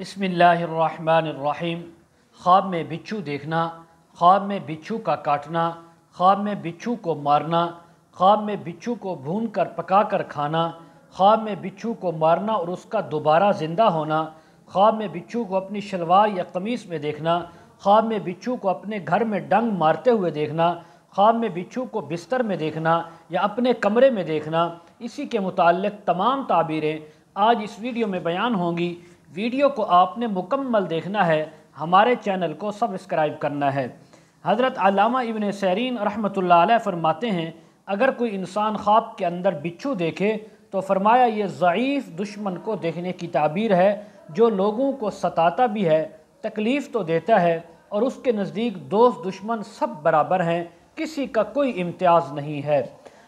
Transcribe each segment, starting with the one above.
بسم اللہ الرحمن الرحیم۔ خواب میں بچھو دیکھنا، خواب میں بچھو کا کاٹنا، خواب میں بچھو کو مارنا، خواب میں بچھو کو بھون کر پکا کر کھانا، خواب میں بچھو کو مارنا اور اس کا دوبارہ زندہ ہونا، خواب میں بچھو کو اپنی شلوار یا قمیص میں دیکھنا، خواب میں بچھو کو اپنے گھر میں ڈنگ مارتے ہوئے دیکھنا، خواب میں بچھو کو بستر میں دیکھنا یا اپنے کمرے میں دیکھنا، اسی کے متعلق تمام تعبیریں آج اس ویڈیو میں بیان ہوں گی۔ ویڈیو کو آپ نے مکمل دیکھنا ہے، ہمارے چینل کو سبسکرائب کرنا ہے۔ حضرت علامہ ابن سیرین رحمۃ اللہ علیہ فرماتے ہیں، اگر کوئی انسان خواب کے اندر بچھو دیکھے تو فرمایا یہ ضعیف دشمن کو دیکھنے کی تعبیر ہے، جو لوگوں کو ستاتا بھی ہے، تکلیف تو دیتا ہے، اور اس کے نزدیک دوست دشمن سب برابر ہیں، کسی کا کوئی امتیاز نہیں ہے۔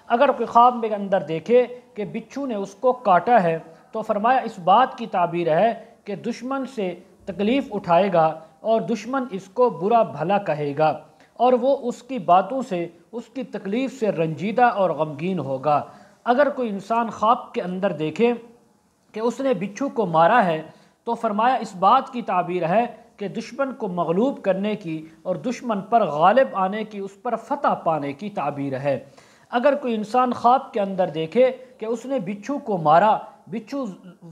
اگر کوئی خواب کے اندر دیکھے کہ بچھو نے اس کو کاٹا ہے تو فرمایا اس بات کی تعبیر ہے کہ دشمن سے تکلیف اٹھائے گا اور دشمن اس کو برا بھلا کہے گا، اور وہ اس کی باتوں سے، اس کی تکلیف سے رنجیدہ اور غمگین ہوگا۔ اگر کوئی انسان خواب کے اندر دیکھے کہ اس نے بچھو کو مارا ہے تو فرمایا اس بات کی تعبیر ہے کہ دشمن کو مغلوب کرنے کی اور دشمن پر غالب آنے کی، اس پر فتح پانے کی تعبیر ہے۔ اگر کوئی انسان خواب کے اندر دیکھے کہ اس نے بچھو کو مارا، بچھو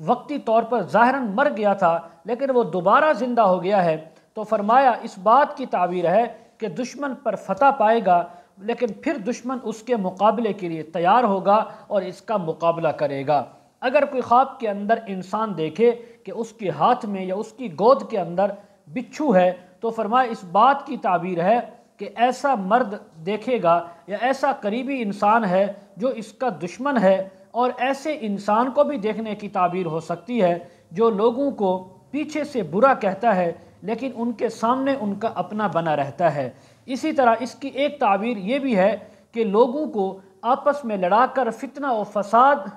وقتی طور پر ظاہراً مر گیا تھا لیکن وہ دوبارہ زندہ ہو گیا ہے، تو فرمایا اس بات کی تعبیر ہے کہ دشمن پر فتح پائے گا، لیکن پھر دشمن اس کے مقابلے کے لیے تیار ہوگا اور اس کا مقابلہ کرے گا۔ اگر کوئی خواب کے اندر انسان دیکھے کہ اس کے ہاتھ میں یا اس کی گود کے اندر بچھو ہے تو فرمایا اس بات کی تعبیر ہے کہ ایسا مرد دیکھے گا یا ایسا قریبی انسان ہے جو اس کا دشمن ہے، اور ایسے انسان کو بھی دیکھنے کی تعبیر ہو سکتی ہے جو لوگوں کو پیچھے سے برا کہتا ہے لیکن ان کے سامنے ان کا اپنا بنا رہتا ہے۔ اسی طرح اس کی ایک تعبیر یہ بھی ہے کہ لوگوں کو آپس میں لڑا کر فتنہ و فساد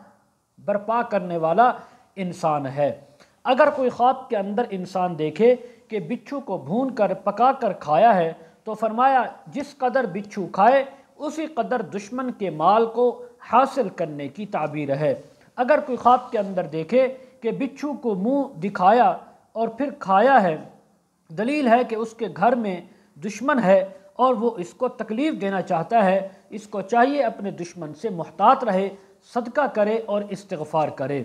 برپا کرنے والا انسان ہے۔ اگر کوئی خواب کے اندر انسان دیکھے کہ بچھو کو بھون کر پکا کر کھایا ہے تو فرمایا جس قدر بچھو کھائے اسی قدر دشمن کے مال کو حاصل کرنے کی تعبیر ہے۔ اگر کوئی خواب کے اندر دیکھے کہ بچھو کو منہ دکھایا اور پھر کھایا ہے، دلیل ہے کہ اس کے گھر میں دشمن ہے اور وہ اس کو تکلیف دینا چاہتا ہے۔ اس کو چاہیے اپنے دشمن سے محتاط رہے، صدقہ کرے اور استغفار کرے۔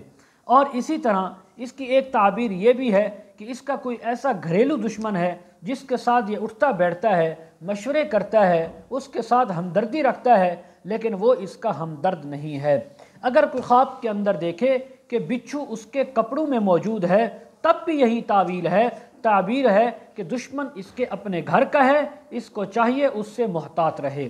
اور اسی طرح اس کی ایک تعبیر یہ بھی ہے کہ اس کا کوئی ایسا گھریلو دشمن ہے جس کے ساتھ یہ اٹھتا بیٹھتا ہے، مشورے کرتا ہے، اس کے ساتھ ہمدردی رکھتا ہے، لیکن وہ اس کا ہمدرد نہیں ہے۔ اگر کوئی خواب کے اندر دیکھے کہ بچھو اس کے کپڑوں میں موجود ہے تب بھی یہی تعبیر ہے کہ دشمن اس کے اپنے گھر کا ہے، اس کو چاہیے اس سے محتاط رہے۔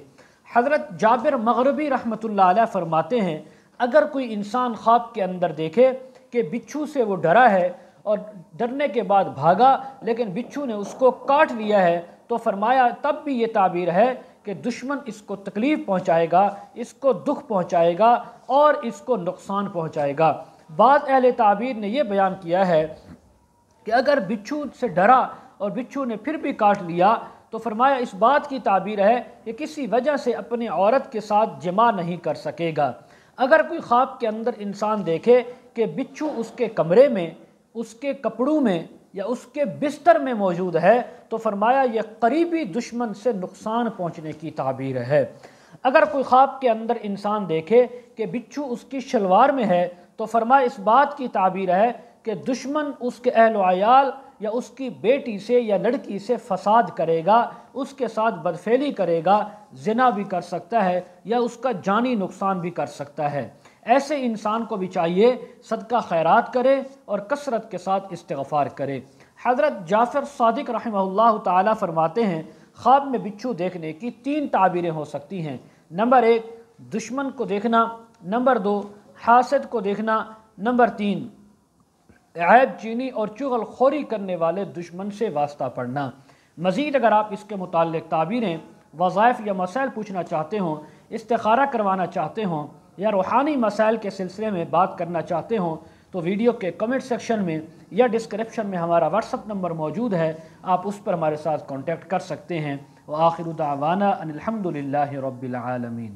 حضرت جابر مغربی رحمۃ اللہ علیہ فرماتے ہیں، اگر کوئی انسان خواب کے اندر دیکھے کہ بچھو سے وہ ڈرا ہے اور ڈرنے کے بعد بھاگا لیکن بچھو نے اس کو کاٹ لیا ہے تو فرمایا تب بھی یہ تعبیر ہے کہ دشمن اس کو تکلیف پہنچائے گا، اس کو دکھ پہنچائے گا اور اس کو نقصان پہنچائے گا۔ بعض اہل تعبیر نے یہ بیان کیا ہے کہ اگر بچھو سے ڈرا اور بچھو نے پھر بھی کاٹ لیا تو فرمایا اس بات کی تعبیر ہے کہ کسی وجہ سے اپنی عورت کے ساتھ جماع نہیں کر سکے گا۔ اگر کوئی خواب کے اندر انسان دیکھے کہ بچھو اس کے کمرے میں، اس کے کپڑوں میں یا اس کے بستر میں موجود ہے تو فرمایا یہ قریبی دشمن سے نقصان پہنچنے کی تعبیر ہے۔ اگر کوئی خواب کے اندر انسان دیکھے کہ بچھو اس کی شلوار میں ہے تو فرمایا اس بات کی تعبیر ہے کہ دشمن اس کے اہل و عیال یا اس کی بیٹی سے یا لڑکی سے فساد کرے گا، اس کے ساتھ بدفعلی کرے گا، زنا بھی کر سکتا ہے یا اس کا جانی نقصان بھی کر سکتا ہے۔ ایسے انسان کو بھی چاہیے صدقہ خیرات کرے اور کثرت کے ساتھ استغفار کرے۔ حضرت جعفر صادق رحمہ اللہ تعالی فرماتے ہیں، خواب میں بچھو دیکھنے کی 3 تعبیریں ہو سکتی ہیں۔ نمبر 1 دشمن کو دیکھنا، نمبر 2 حاسد کو دیکھنا، نمبر 3 عیب چینی اور چغل خوری کرنے والے دشمن سے واسطہ پڑھنا۔ مزید اگر آپ اس کے متعلق تعبیریں، وظائف یا مسائل پوچھنا چاہتے ہوں، استخارہ کروانا چاہتے ہوں یا روحانی مسائل کے سلسلے میں بات کرنا چاہتے ہوں تو ویڈیو کے کمنٹ سیکشن میں یا ڈسکرپشن میں ہمارا واٹس ایپ نمبر موجود ہے، آپ اس پر ہمارے ساتھ کانٹیکٹ کر سکتے ہیں۔ وآخر دعوانا ان الحمد للہ رب العالمین۔